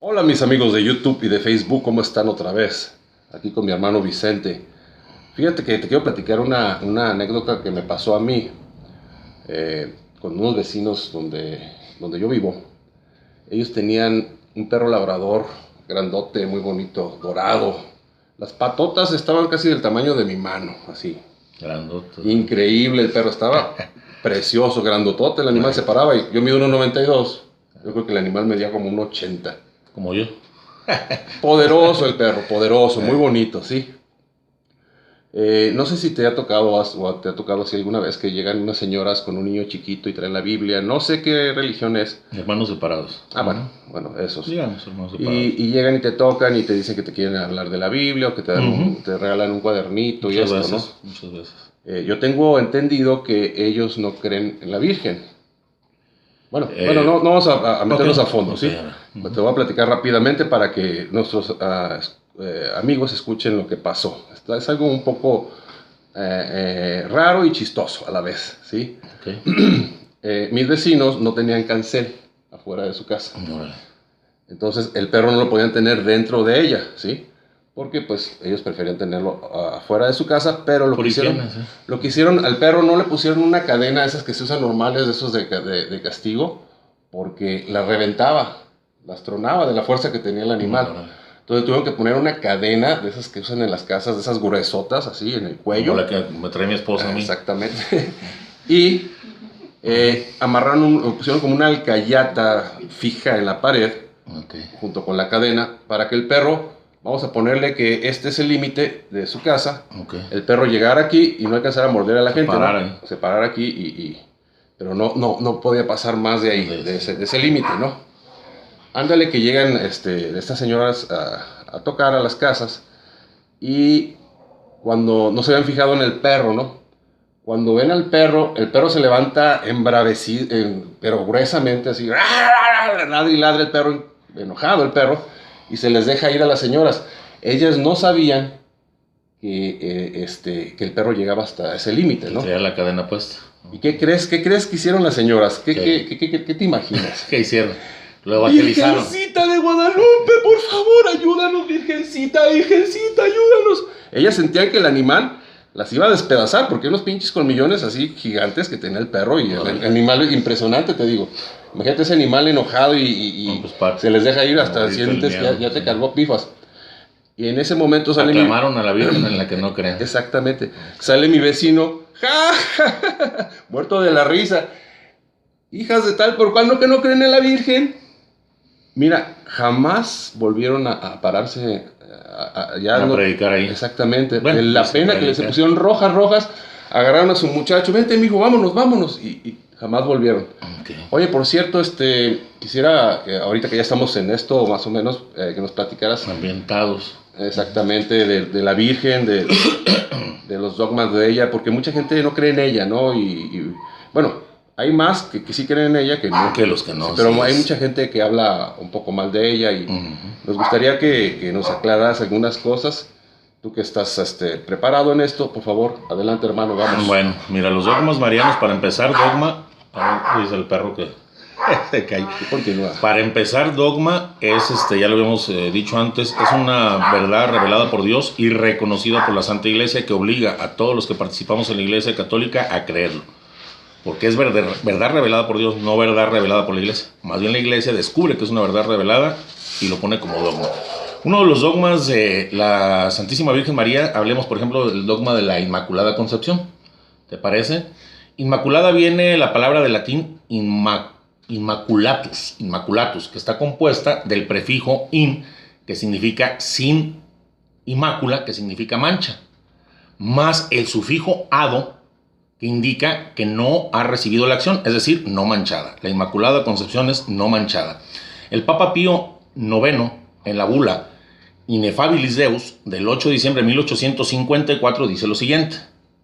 Hola mis amigos de YouTube y de Facebook, ¿cómo están otra vez? Aquí con mi hermano Vicente. Fíjate que te quiero platicar una anécdota que me pasó a mí con unos vecinos donde yo vivo. Ellos tenían un perro labrador grandote, muy bonito, dorado. Las patotas estaban casi del tamaño de mi mano, así. Grandote. Increíble, el perro estaba precioso, grandotote. El animal se paraba y yo mido 1,92. Yo creo que el animal medía como 1,80. Como yo. Poderoso el perro, poderoso, muy bonito, sí. No sé si te ha tocado o te ha tocado así alguna vez que llegan unas señoras con un niño chiquito y traen la Biblia. No sé qué religión es. Hermanos separados. Bueno, esos. Digamos, hermanos separados. Y llegan y te tocan y te dicen que te quieren hablar de la Biblia o que te regalan un cuadernito Muchas y esto, veces, ¿no? muchas veces. Yo tengo entendido que ellos no creen en la Virgen. Bueno, no vamos a meternos a fondo, ¿sí? Te voy a platicar rápidamente para que nuestros amigos escuchen lo que pasó. Es algo un poco raro y chistoso a la vez, ¿sí? Okay. Mis vecinos no tenían cancel afuera de su casa. Órale. Entonces el perro no lo podían tener dentro de ella, ¿sí? Porque pues ellos preferían tenerlo afuera de su casa, pero lo que hicieron al perro no le pusieron una cadena, esas que se usan normales, de esos de castigo, porque la reventaba, las tronaba de la fuerza que tenía el animal. Entonces tuvieron que poner una cadena de esas que usan en las casas, de esas gruesotas, así, en el cuello. Como la que me trae mi esposa a mí. Exactamente. Y pusieron como una alcayata fija en la pared, junto con la cadena, para que el perro... Vamos a ponerle que este es el límite de su casa. El perro llegara aquí y no alcanzara a morder a la gente. Se parara aquí pero no podía pasar más de ahí, de ese límite, ¿no? Ándale que llegan estas señoras a tocar a las casas y cuando no se habían fijado en el perro, ¿no? Cuando ven al perro, el perro se levanta embravecido, pero gruesamente, así, ladra y ladra el perro, enojado el perro. Y se les deja ir a las señoras. Ellas no sabían que el perro llegaba hasta ese límite, ¿no? Traía la cadena puesta. ¿Y qué crees que hicieron las señoras? ¿Qué te imaginas? ¿Qué hicieron? Lo evangelizaron. Virgencita de Guadalupe, por favor, ayúdanos, Virgencita, ayúdanos. Ellas sentían que el animal las iba a despedazar, porque unos pinches colmillones así gigantes que tenía el perro y el animal impresionante, te digo. Imagínate ese animal enojado y se les deja ir hasta sientes que ya te cargó pifas. Y en ese momento sale Aclamaron a la Virgen en la que no creen. Exactamente. Sale mi vecino, muerto de la risa. Hijas de tal, ¿por cuándo que no creen en la Virgen? Mira, jamás volvieron a pararse a predicar ahí. Exactamente. Bueno, la pena que les pusieron rojas, agarraron a su muchacho, vente mijo, vámonos. Y jamás volvieron. Oye, por cierto, quisiera, ahorita que ya estamos en esto, más o menos, que nos platicaras. Ambientados. Exactamente, de la Virgen, de los dogmas de ella, porque mucha gente no cree en ella, ¿no? Y bueno, hay más que sí creen en ella que no. Que los que no. Pero hay mucha gente que habla un poco mal de ella y nos gustaría que nos aclararas algunas cosas. Tú que estás preparado en esto, por favor, adelante hermano, vamos. Bueno, mira, los dogmas marianos, para empezar, dogma... dice el perro que se cae. Continúa. Para empezar, dogma es, ya lo habíamos dicho antes, es una verdad revelada por Dios y reconocida por la Santa Iglesia que obliga a todos los que participamos en la Iglesia Católica a creerlo. Porque es verdad revelada por Dios, no verdad revelada por la Iglesia. Más bien la Iglesia descubre que es una verdad revelada y lo pone como dogma. Uno de los dogmas de la Santísima Virgen María, hablemos por ejemplo del dogma de la Inmaculada Concepción. ¿Te parece? Inmaculada viene la palabra de latín immaculatus, que está compuesta del prefijo in, que significa sin, y mácula, que significa mancha, más el sufijo ado, que indica que no ha recibido la acción, es decir, no manchada. La Inmaculada Concepción es no manchada. El Papa Pío IX, en la bula Ineffabilis Deus, del 8 de diciembre de 1854, dice lo siguiente,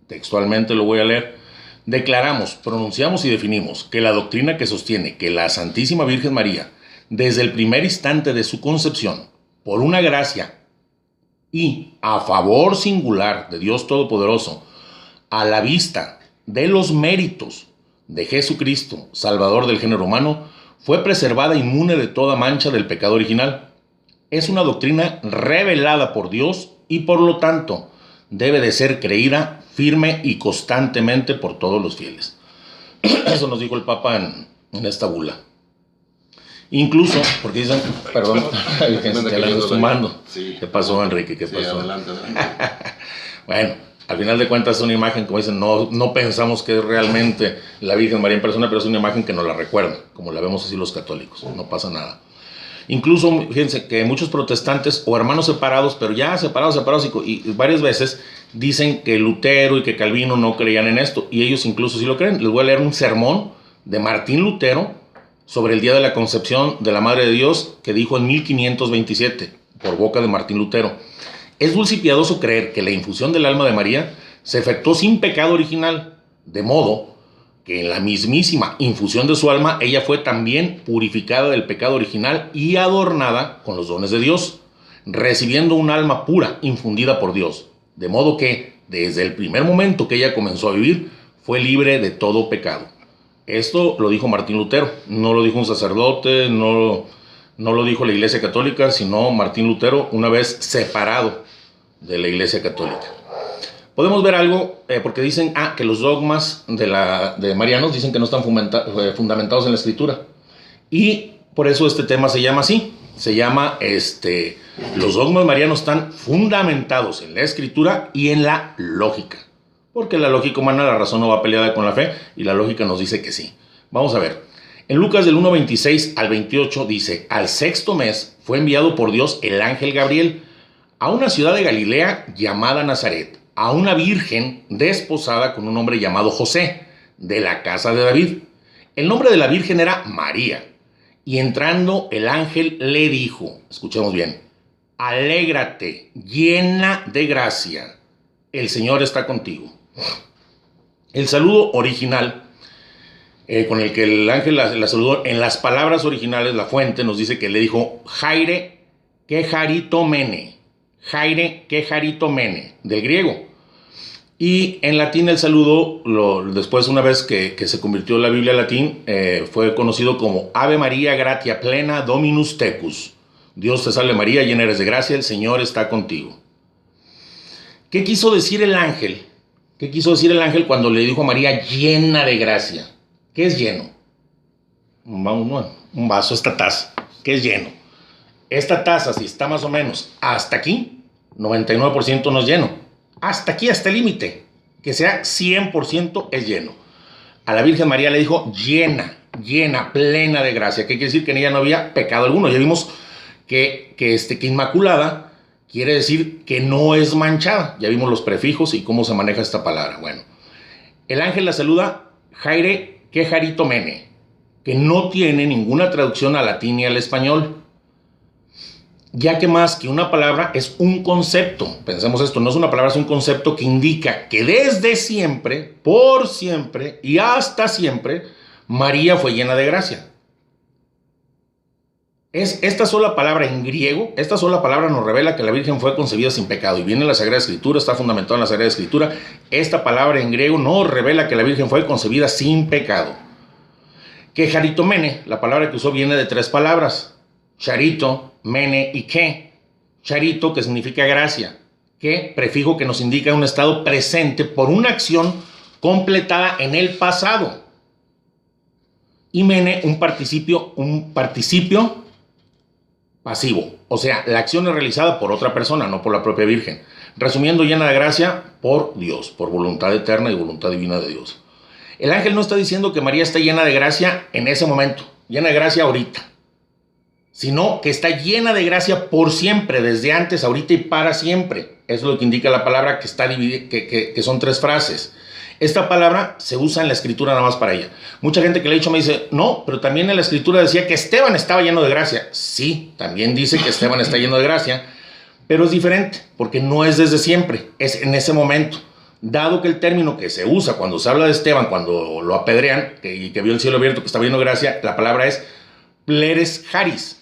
textualmente lo voy a leer. Declaramos, pronunciamos y definimos que la doctrina que sostiene que la Santísima Virgen María, desde el primer instante de su concepción, por una gracia y a favor singular de Dios Todopoderoso, a la vista de los méritos de Jesucristo, Salvador del género humano, fue preservada inmune de toda mancha del pecado original, Es una doctrina revelada por Dios y por lo tanto debe de ser creída firme y constantemente por todos los fieles. Eso nos dijo el Papa en esta bula. Incluso, porque dicen, perdón, ya la estoy sumando. Sí. ¿Qué pasó, Enrique? ¿Qué pasó? Adelante. Bueno, al final de cuentas es una imagen, como dicen, no pensamos que es realmente la Virgen María en persona, pero es una imagen que nos la recuerda, como la vemos así los católicos, no pasa nada. Incluso, fíjense que muchos protestantes o hermanos separados, pero ya separados y varias veces dicen que Lutero y que Calvino no creían en esto, y ellos incluso sí lo creen. Les voy a leer un sermón de Martín Lutero sobre el día de la concepción de la Madre de Dios, que dijo en 1527, por boca de Martín Lutero. Es dulce y piadoso creer que la infusión del alma de María se efectuó sin pecado original, de modo que en la mismísima infusión de su alma ella fue también purificada del pecado original y adornada con los dones de Dios, recibiendo un alma pura infundida por Dios, de modo que desde el primer momento que ella comenzó a vivir fue libre de todo pecado. Esto lo dijo Martín Lutero, no lo dijo un sacerdote, no lo dijo la Iglesia Católica, sino Martín Lutero, una vez separado de la Iglesia Católica. Podemos ver algo, porque dicen que los dogmas de marianos dicen que no están fundamentados en la Escritura. Y por eso este tema se llama así. Se llama, los dogmas marianos están fundamentados en la Escritura y en la lógica. Porque la lógica humana, la razón no va peleada con la fe, y la lógica nos dice que sí. Vamos a ver. En Lucas del 1:26 al 28 dice: al sexto mes fue enviado por Dios el ángel Gabriel a una ciudad de Galilea llamada Nazaret, a una virgen desposada con un hombre llamado José, de la casa de David. El nombre de la virgen era María. Y entrando el ángel le dijo, escuchemos bien: alégrate, llena de gracia, el Señor está contigo. El saludo original con el que el ángel la saludó, en las palabras originales, la fuente nos dice que le dijo: Jaire que jaritomene, Jaire que jaritomene, del griego. Y en latín el saludo, después, una vez que se convirtió la Biblia al latín, fue conocido como Ave María gratia plena Dominus tecus. Dios te salve María, llena eres de gracia, el Señor está contigo. ¿Qué quiso decir el ángel? ¿Qué quiso decir el ángel cuando le dijo a María llena de gracia? ¿Qué es lleno? Un vaso, esta taza. ¿Qué es lleno? Esta taza, si está más o menos hasta aquí, 99% no es lleno. Hasta aquí, hasta el límite. Que sea 100% es lleno. A la Virgen María le dijo llena, plena de gracia. ¿Qué quiere decir? Que en ella no había pecado alguno. Ya vimos que inmaculada quiere decir que no es manchada. Ya vimos los prefijos y cómo se maneja esta palabra. Bueno, el ángel la saluda Jaire que jaritomene, que no tiene ninguna traducción al latín y al español, ya que más que una palabra es un concepto. Pensemos esto, no es una palabra, es un concepto que indica que desde siempre, por siempre y hasta siempre, María fue llena de gracia. Es esta sola palabra en griego, esta sola palabra nos revela que la Virgen fue concebida sin pecado, y viene en la Sagrada Escritura, está fundamentada en la Sagrada Escritura. Esta palabra en griego nos revela que la Virgen fue concebida sin pecado. Que jaritomene, la palabra que usó, viene de tres palabras: charito, mene y que. Charito, que significa gracia; que, prefijo que nos indica un estado presente por una acción completada en el pasado; y mene, un participio pasivo, o sea, la acción es realizada por otra persona, no por la propia Virgen. Resumiendo, llena de gracia por Dios, por voluntad eterna y voluntad divina de Dios. El ángel no está diciendo que María está llena de gracia en ese momento, llena de gracia ahorita, sino que está llena de gracia por siempre, desde antes, ahorita y para siempre. Eso es lo que indica la palabra, que está dividida, que son tres frases. Esta palabra se usa en la Escritura nada más para ella. Mucha gente que le he dicho me dice: no, pero también en la Escritura decía que Esteban estaba lleno de gracia. Sí, también dice que Esteban está lleno de gracia, pero es diferente, porque no es desde siempre, es en ese momento. Dado que el término que se usa cuando se habla de Esteban, cuando lo apedrean, y que vio el cielo abierto, que estaba lleno de gracia, la palabra es pleres charis,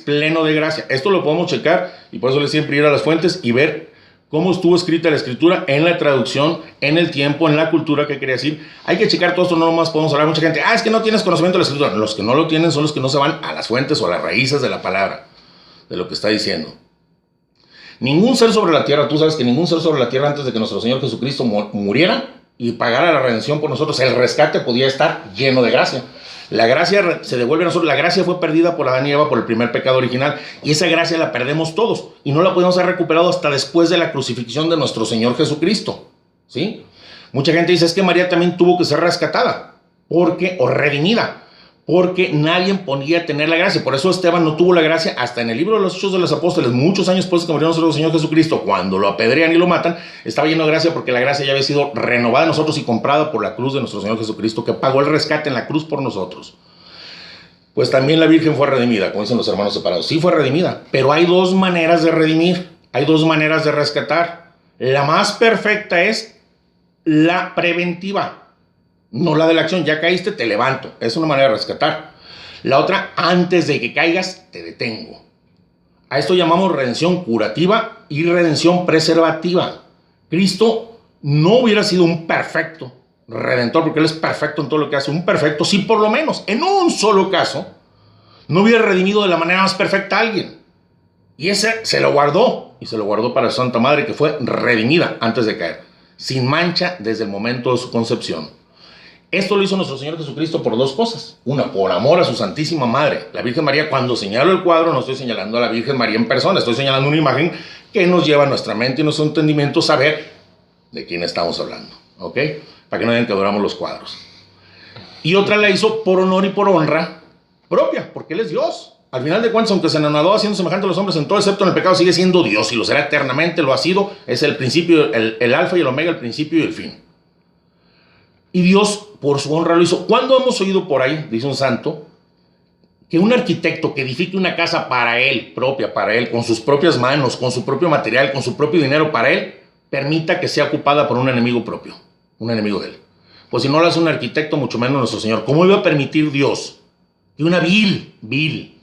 pleno de gracia. Esto lo podemos checar, y por eso les siempre ir a las fuentes y ver cómo estuvo escrita la Escritura en la traducción, en el tiempo, en la cultura, que quería decir. Hay que checar todo esto, no nomás podemos hablar. Mucha gente: es que no tienes conocimiento de la Escritura. Los que no lo tienen son los que no se van a las fuentes o a las raíces de la palabra. de lo que está diciendo. Ningún ser sobre la tierra, tú sabes que ningún ser sobre la tierra antes de que nuestro Señor Jesucristo muriera y pagara la redención por nosotros, el rescate podía estar lleno de gracia. La gracia se devuelve a nosotros. La gracia fue perdida por Adán y Eva por el primer pecado original, y esa gracia la perdemos todos y no la podemos haber recuperado hasta después de la crucifixión de nuestro Señor Jesucristo, ¿sí? Mucha gente dice, es que María también tuvo que ser rescatada o redimida, porque nadie podía tener la gracia. Por eso Esteban no tuvo la gracia hasta en el libro de los Hechos de los Apóstoles, muchos años después que murió nuestro Señor Jesucristo. Cuando lo apedrean y lo matan, estaba lleno de gracia, porque la gracia ya había sido renovada en nosotros y comprada por la cruz de nuestro Señor Jesucristo, que pagó el rescate en la cruz por nosotros. Pues también la Virgen fue redimida, como dicen los hermanos separados. Sí fue redimida, pero hay dos maneras de redimir, hay dos maneras de rescatar. La más perfecta es la preventiva, no la de la acción. Ya caíste, te levanto. Es una manera de rescatar. La otra, antes de que caigas, te detengo. A esto llamamos redención curativa y redención preservativa. Cristo no hubiera sido un perfecto redentor, porque Él es perfecto en todo lo que hace. Un perfecto, si por lo menos en un solo caso no hubiera redimido de la manera más perfecta a alguien. Y ese se lo guardó, y se lo guardó para su Santa Madre, que fue redimida antes de caer, sin mancha desde el momento de su concepción. Esto lo hizo nuestro Señor Jesucristo por dos cosas. Una, por amor a su Santísima Madre, la Virgen María. Cuando señalo el cuadro, no estoy señalando a la Virgen María en persona, estoy señalando una imagen que nos lleva a nuestra mente y nuestro entendimiento a saber de quién estamos hablando, ¿ok? Para que no digan que adoramos los cuadros. Y otra la hizo por honor y por honra propia, porque Él es Dios. Al final de cuentas, aunque se anonadó haciendo semejante a los hombres en todo excepto en el pecado, sigue siendo Dios y lo será eternamente, lo ha sido. Es el principio, el alfa y el omega, el principio y el fin. Y Dios, por su honra, lo hizo. ¿Cuándo hemos oído por ahí, dice un santo, que un arquitecto que edifique una casa para él, propia para él, con sus propias manos, con su propio material, con su propio dinero para él, permita que sea ocupada por un enemigo propio, un enemigo de él? Pues si no lo hace un arquitecto, mucho menos nuestro Señor. ¿Cómo iba a permitir Dios que una vil,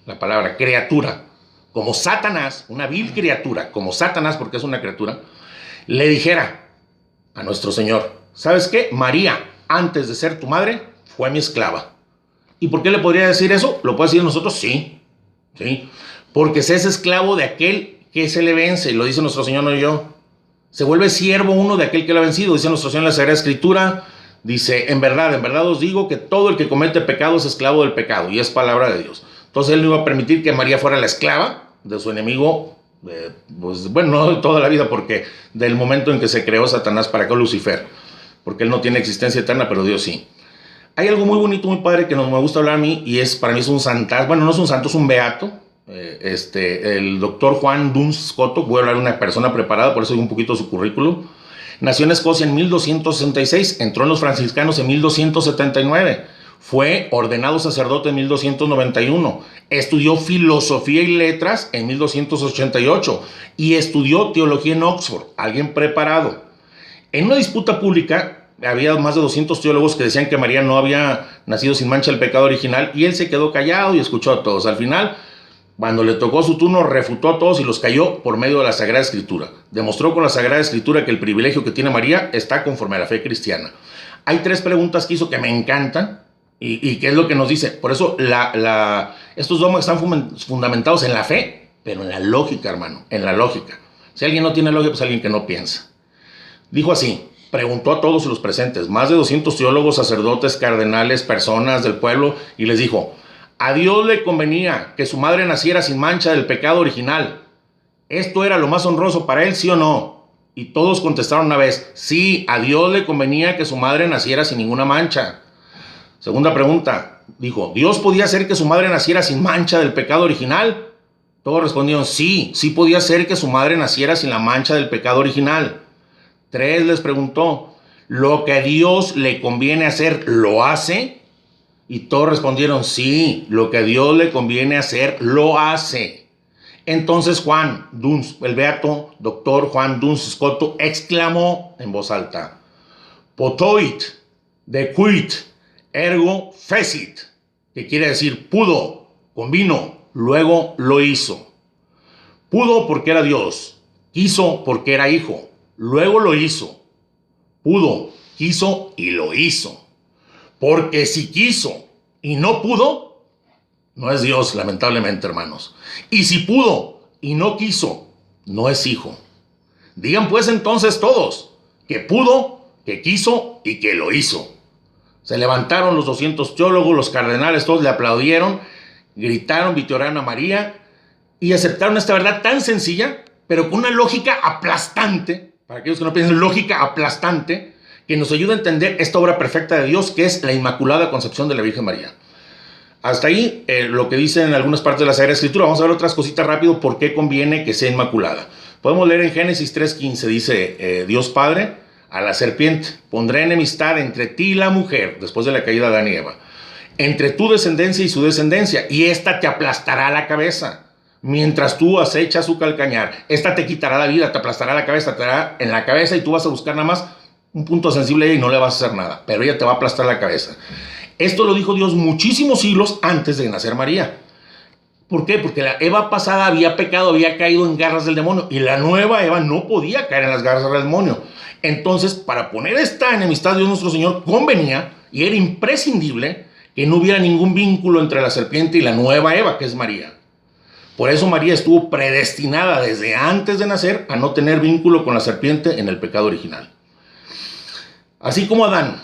la palabra, criatura, como Satanás, una vil criatura, como Satanás, porque es una criatura, le dijera a nuestro Señor, ¿sabes qué? María, antes de ser tu madre, fue mi esclava. ¿Y por qué le podría decir eso? ¿Lo puede decir nosotros? Sí. Porque se es esclavo de aquel que se le vence, lo dice nuestro Señor, no yo. Se vuelve siervo uno de aquel que le ha vencido, dice nuestro Señor en la Sagrada Escritura. Dice, en verdad os digo que todo el que comete pecado es esclavo del pecado, y es palabra de Dios. Entonces Él no iba a permitir que María fuera la esclava de su enemigo, no de toda la vida, porque del momento en que se creó Satanás para acá, Lucifer, porque él no tiene existencia eterna, pero Dios sí. Hay algo muy bonito, muy padre, que me gusta hablar a mí, y para mí es un santo, bueno, no es un santo, es un beato. El doctor Juan Duns Scoto, voy a hablar de una persona preparada, por eso digo un poquito su currículum. Nació en Escocia en 1266, entró en los franciscanos en 1279, fue ordenado sacerdote en 1291, estudió filosofía y letras en 1288 y estudió teología en Oxford, alguien preparado. En una disputa pública había más de 200 teólogos que decían que María no había nacido sin mancha del pecado original, y él se quedó callado y escuchó a todos. Al final, cuando le tocó su turno, refutó a todos y los cayó por medio de la Sagrada Escritura. Demostró con la Sagrada Escritura que el privilegio que tiene María está conforme a la fe cristiana. Hay tres preguntas que hizo que me encantan y que es lo que nos dice. Por eso estos dogmas están fundamentados en la fe, pero en la lógica, hermano, en la lógica. Si alguien no tiene lógica, pues alguien que no piensa. Dijo así, preguntó a todos los presentes, más de 200 teólogos, sacerdotes, cardenales, personas del pueblo, y les dijo: a Dios le convenía que su madre naciera sin mancha del pecado original. ¿Esto era lo más honroso para él, sí o no? Y todos contestaron una vez: sí, a Dios le convenía que su madre naciera sin ninguna mancha. Segunda pregunta, dijo: ¿Dios podía hacer que su madre naciera sin mancha del pecado original? Todos respondieron: sí, sí podía hacer que su madre naciera sin la mancha del pecado original. 3 les preguntó: ¿lo que a Dios le conviene hacer, lo hace? Y todos respondieron: sí, lo que a Dios le conviene hacer, lo hace. Entonces Juan Duns, el beato doctor Juan Duns Scoto, exclamó en voz alta: potoit decuit ergo fecit, que quiere decir pudo, convino, luego lo hizo. Pudo porque era Dios, quiso porque era hijo, luego lo hizo. Pudo, quiso y lo hizo. Porque si quiso y no pudo, No es Dios, lamentablemente, hermanos. Y si pudo y no quiso, no es hijo. Digan pues entonces todos, que pudo, que quiso y que lo hizo. Se levantaron los 200 teólogos, los cardenales, todos le aplaudieron, gritaron, vitorearon a María y aceptaron esta verdad tan sencilla, pero con una lógica aplastante, para aquellos que no piensan, lógica aplastante, que nos ayuda a entender esta obra perfecta de Dios, que es la Inmaculada Concepción de la Virgen María. Hasta ahí lo que dicen en algunas partes de la Sagrada Escritura. Vamos a ver otras cositas rápido, por qué conviene que sea inmaculada. Podemos leer en Génesis 3:15, dice Dios Padre a la serpiente: pondré enemistad entre ti y la mujer, después de la caída de Adán y Eva, entre tu descendencia y su descendencia, y esta te aplastará la cabeza, mientras tú acechas su calcañar. Esta te quitará la vida, te aplastará la cabeza, te dará en la cabeza y tú vas a buscar nada más un punto sensible y no le vas a hacer nada, pero ella te va a aplastar la cabeza. Esto lo dijo Dios muchísimos siglos antes de nacer María. ¿Por qué? Porque la Eva pasada había pecado, había caído en garras del demonio, y la nueva Eva no podía caer en las garras del demonio. Entonces, para poner esta enemistad de Dios nuestro Señor, convenía y era imprescindible que no hubiera ningún vínculo entre la serpiente y la nueva Eva, que es María. Por eso María estuvo predestinada desde antes de nacer a no tener vínculo con la serpiente en el pecado original. Así como Adán,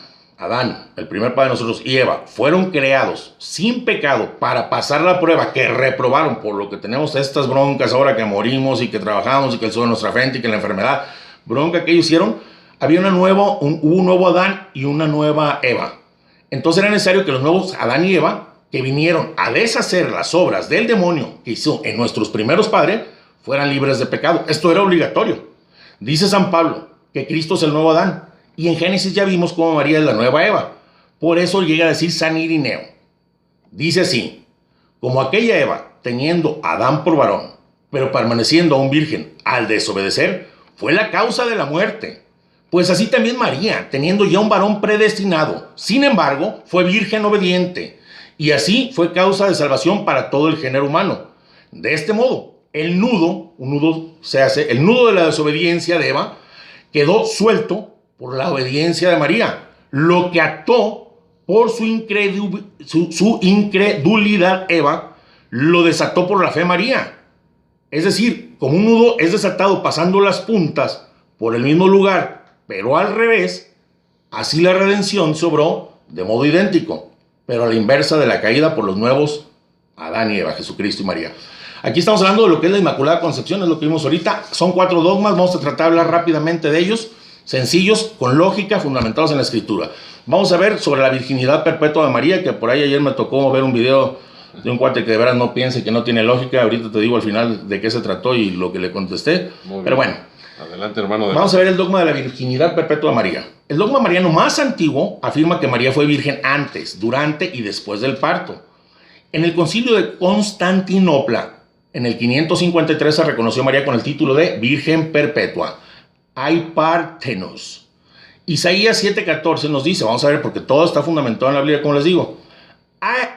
el primer padre de nosotros, y Eva fueron creados sin pecado para pasar la prueba que reprobaron, por lo que tenemos estas broncas ahora que morimos y que trabajamos y que el sol de nuestra frente y que la enfermedad, bronca que ellos hicieron, había hubo un nuevo Adán y una nueva Eva. Entonces era necesario que los nuevos Adán y Eva, que vinieron a deshacer las obras del demonio que hizo en nuestros primeros padres, fueran libres de pecado. Esto era obligatorio. Dice San Pablo que Cristo es el nuevo Adán. Y en Génesis ya vimos cómo María es la nueva Eva. Por eso llega a decir San Irineo. Dice así: como aquella Eva, teniendo a Adán por varón, pero permaneciendo aún virgen al desobedecer, fue la causa de la muerte. Pues así también María, teniendo ya un varón predestinado, sin embargo, fue virgen obediente. Y así fue causa de salvación para todo el género humano. De este modo, el nudo de la desobediencia de Eva quedó suelto por la obediencia de María, lo que ató por su incredulidad Eva, lo desató por la fe María. Es decir, como un nudo es desatado pasando las puntas por el mismo lugar, pero al revés, así la redención se obró de modo idéntico, pero a la inversa de la caída por los nuevos Adán y Eva, Jesucristo y María. Aquí estamos hablando de lo que es la Inmaculada Concepción, es lo que vimos ahorita. Son 4 dogmas, vamos a tratar de hablar rápidamente de ellos, sencillos, con lógica, fundamentados en la Escritura. Vamos a ver sobre la virginidad perpetua de María, que por ahí ayer me tocó ver un video de un cuate que de veras no piense, que no tiene lógica. Ahorita te digo al final de qué se trató y lo que le contesté. Pero bueno, adelante, hermano. Vamos a ver el dogma de la virginidad perpetua de María. El dogma mariano más antiguo afirma que María fue virgen antes, durante y después del parto. En el concilio de Constantinopla, en el 553, se reconoció a María con el título de Virgen Perpetua. Hay partenos. Isaías 7:14 nos dice, vamos a ver porque todo está fundamentado en la Biblia, como les digo.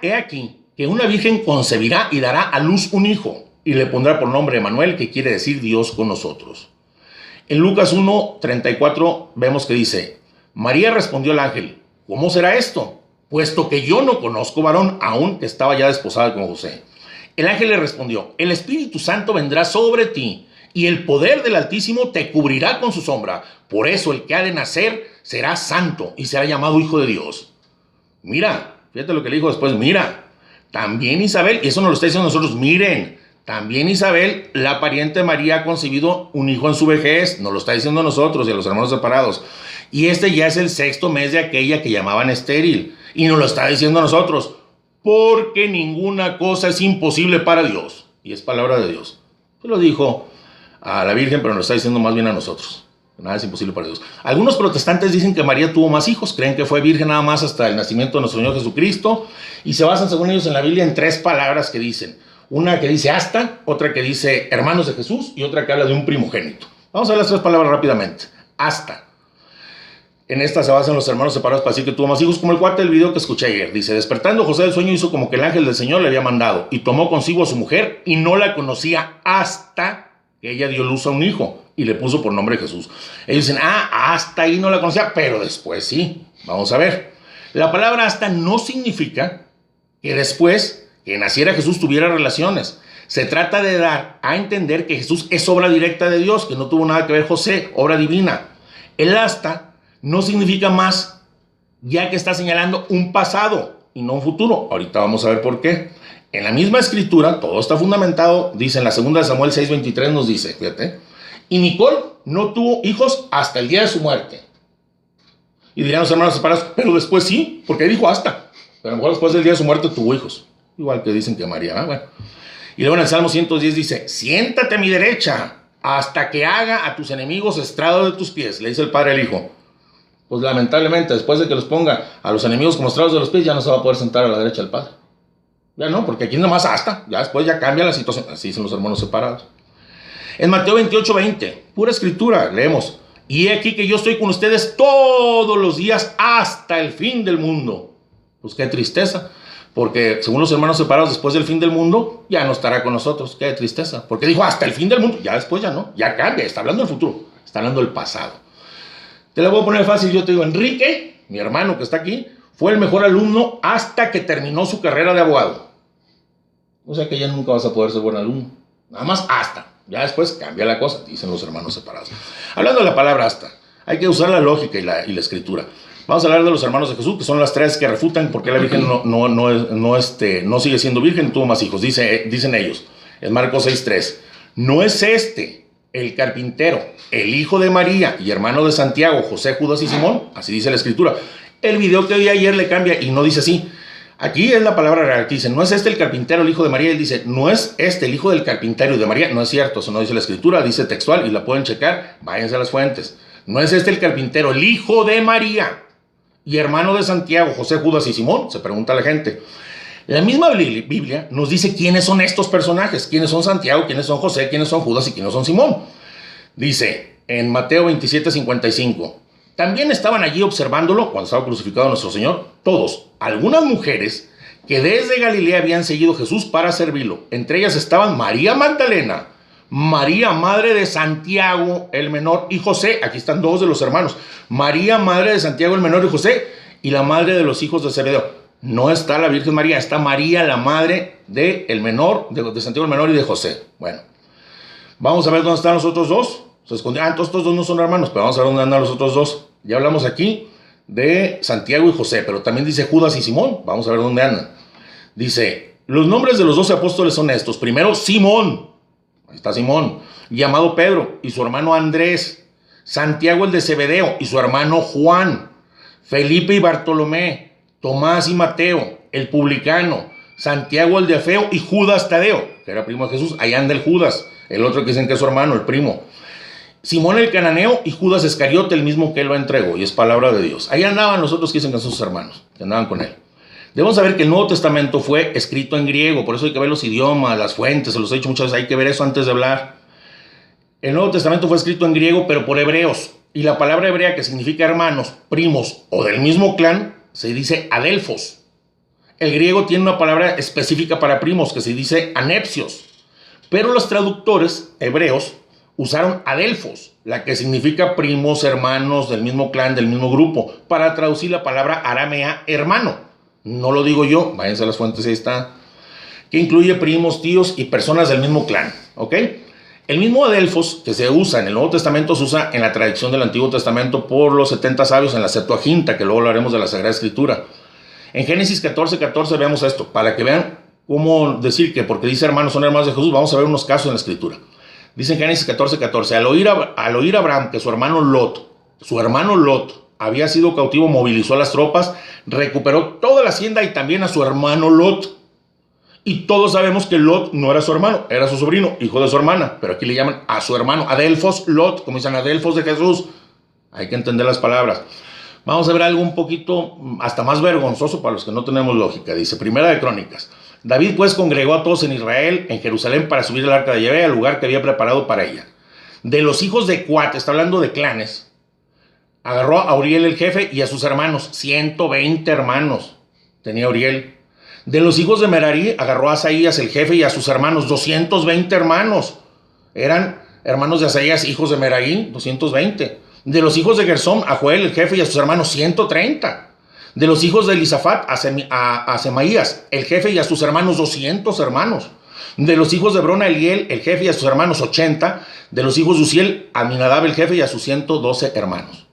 He aquí que una virgen concebirá y dará a luz un hijo y le pondrá por nombre Emmanuel, que quiere decir Dios con nosotros. En Lucas 1:34 vemos que dice, María respondió al ángel, ¿cómo será esto? Puesto que yo no conozco varón, aún que estaba ya desposada con José. El ángel le respondió, el Espíritu Santo vendrá sobre ti y el poder del Altísimo te cubrirá con su sombra. Por eso el que ha de nacer será santo y será llamado Hijo de Dios. Mira, fíjate lo que le dijo después, mira, también Isabel, y eso nos lo está diciendo nosotros, miren, también Isabel, la pariente de María, ha concebido un hijo en su vejez, nos lo está diciendo a nosotros y a los hermanos separados. Y este ya es el 6º mes de aquella que llamaban estéril, y nos lo está diciendo a nosotros, porque ninguna cosa es imposible para Dios. Y es palabra de Dios. Se lo dijo a la Virgen, pero nos lo está diciendo más bien a nosotros. Nada es imposible para Dios. Algunos protestantes dicen que María tuvo más hijos, creen que fue virgen nada más hasta el nacimiento de nuestro Señor Jesucristo, y se basan, según ellos, en la Biblia en 3 palabras que dicen. Una que dice hasta, otra que dice hermanos de Jesús, y otra que habla de un primogénito. Vamos a ver las 3 palabras rápidamente. Hasta. En esta se basan los hermanos separados para decir que tuvo más hijos, como el cuate del video que escuché ayer. Dice, despertando José del sueño hizo como que el ángel del Señor le había mandado, y tomó consigo a su mujer, y no la conocía hasta que ella dio luz a un hijo, y le puso por nombre Jesús. Ellos dicen, hasta ahí no la conocía, pero después sí. Vamos a ver. La palabra hasta no significa que después que naciera Jesús tuviera relaciones. Se trata de dar a entender que Jesús es obra directa de Dios, que no tuvo nada que ver José, obra divina. El hasta no significa más, ya que está señalando un pasado y no un futuro. Ahorita vamos a ver por qué. En la misma escritura, todo está fundamentado, dice en la segunda de Samuel 6:23 nos dice, fíjate, y Nicol no tuvo hijos hasta el día de su muerte. Y dirían los hermanos separados, pero después sí, porque dijo hasta. Pero a lo mejor después del día de su muerte tuvo hijos. Igual que dicen que María, ¿no? Bueno. Y luego en el Salmo 110 dice, siéntate a mi derecha hasta que haga a tus enemigos estrado de tus pies. Le dice el Padre al Hijo. Pues lamentablemente, después de que los ponga a los enemigos como estrados de los pies, ya no se va a poder sentar a la derecha del Padre. Ya no, porque aquí nomás hasta. Ya después ya cambia la situación. Así dicen los hermanos separados. En Mateo 28:20, pura escritura, leemos. Y he aquí que yo estoy con ustedes todos los días hasta el fin del mundo. Pues qué tristeza. Porque según los hermanos separados, después del fin del mundo, ya no estará con nosotros. Qué tristeza. Porque dijo hasta el fin del mundo. Ya después ya no. Ya cambia. Está hablando del futuro. Está hablando del pasado. Te la voy a poner fácil. Yo te digo, Enrique, mi hermano que está aquí, fue el mejor alumno hasta que terminó su carrera de abogado. O sea que ya nunca vas a poder ser buen alumno. Nada más hasta. Ya después cambia la cosa, dicen los hermanos separados. Hablando de la palabra hasta, hay que usar la lógica y la escritura. Vamos a hablar de los hermanos de Jesús, que son las tres que refutan por qué la Virgen no sigue siendo virgen y tuvo más hijos. Dicen ellos, en Marcos 6:3, no es el carpintero, el hijo de María y hermano de Santiago, José, Judas y Simón. Así dice la escritura. El video que vi ayer le cambia y no dice así. Aquí es la palabra real que dice, no es el carpintero, el hijo de María. Él dice, no es el hijo del carpintero y de María. No es cierto, eso no dice la escritura, dice textual y la pueden checar. Váyanse a las fuentes. No es el carpintero, el hijo de María y hermano de Santiago, José, Judas y Simón. Se pregunta la gente. La misma Biblia nos dice quiénes son estos personajes, quiénes son Santiago, quiénes son José, quiénes son Judas y quiénes son Simón. Dice en Mateo 27:55. También estaban allí observándolo cuando estaba crucificado nuestro Señor, todos, algunas mujeres que desde Galilea habían seguido a Jesús para servirlo. Entre ellas estaban María Magdalena, María, madre de Santiago el menor, y José. Aquí están dos de los hermanos. María, madre de Santiago el menor y José, y la madre de los hijos de Zebedeo. No está la Virgen María, está María, la madre de el menor, de Santiago el menor y de José. Bueno, vamos a ver dónde están los otros dos. Se escondió. Entonces estos dos no son hermanos, pero vamos a ver dónde andan los otros dos. Ya hablamos aquí de Santiago y José, pero también dice Judas y Simón. Vamos a ver dónde andan. Dice, los nombres de los 12 apóstoles son estos. Primero, Simón. Ahí está Simón. Llamado Pedro y su hermano Andrés. Santiago el de Zebedeo y su hermano Juan. Felipe y Bartolomé. Tomás y Mateo, el publicano. Santiago el de Alfeo y Judas Tadeo, que era primo de Jesús. Ahí anda el Judas. El otro que dicen que es su hermano, el primo. Simón el cananeo y Judas Iscariote, el mismo que él lo entregó, y es palabra de Dios. Ahí andaban los otros que dicen que son sus hermanos, que andaban con él. Debemos saber que el Nuevo Testamento fue escrito en griego, por eso hay que ver los idiomas, las fuentes, se los he dicho muchas veces, hay que ver eso antes de hablar. El Nuevo Testamento fue escrito en griego, pero por hebreos, y la palabra hebrea que significa hermanos, primos o del mismo clan, se dice adelfos. El griego tiene una palabra específica para primos, que se dice anepsios, pero los traductores hebreos usaron adelfos, la que significa primos, hermanos, del mismo clan, del mismo grupo, para traducir la palabra aramea hermano. No lo digo yo, váyanse a las fuentes, ahí está. Que incluye primos, tíos y personas del mismo clan, ¿ok? El mismo adelfos que se usa en el Nuevo Testamento se usa en la tradición del Antiguo Testamento por los 70 sabios en la Septuaginta, que luego hablaremos de la Sagrada Escritura. En Génesis 14:14 veamos esto, para que vean cómo decir que porque dice hermanos son hermanos de Jesús, vamos a ver unos casos en la Escritura. Dice en Génesis 14:14, al oír Abraham que su hermano Lot había sido cautivo, movilizó a las tropas, recuperó toda la hacienda y también a su hermano Lot. Y todos sabemos que Lot no era su hermano, era su sobrino, hijo de su hermana, pero aquí le llaman a su hermano, adelfos Lot, como dicen adelfos de Jesús. Hay que entender las palabras. Vamos a ver algo un poquito hasta más vergonzoso para los que no tenemos lógica. Dice, Primera de Crónicas. David pues congregó a todos en Israel, en Jerusalén, para subir el arca de Yahvé al lugar que había preparado para ella. De los hijos de Coat, está hablando de clanes, agarró a Uriel el jefe y a sus hermanos, 120 hermanos tenía Uriel. De los hijos de Merarí, agarró a Asaías el jefe y a sus hermanos, 220 hermanos. Eran hermanos de Asaías, hijos de Merarí, 220. De los hijos de Gersón, a Joel el jefe y a sus hermanos, 130. De los hijos de Elisafat, a Semaías, el jefe, y a sus hermanos, 200 hermanos. De los hijos de Hebrón, a Eliel, el jefe, y a sus hermanos, 80. De los hijos de Uziel, a Aminadab, el jefe, y a sus 112 hermanos.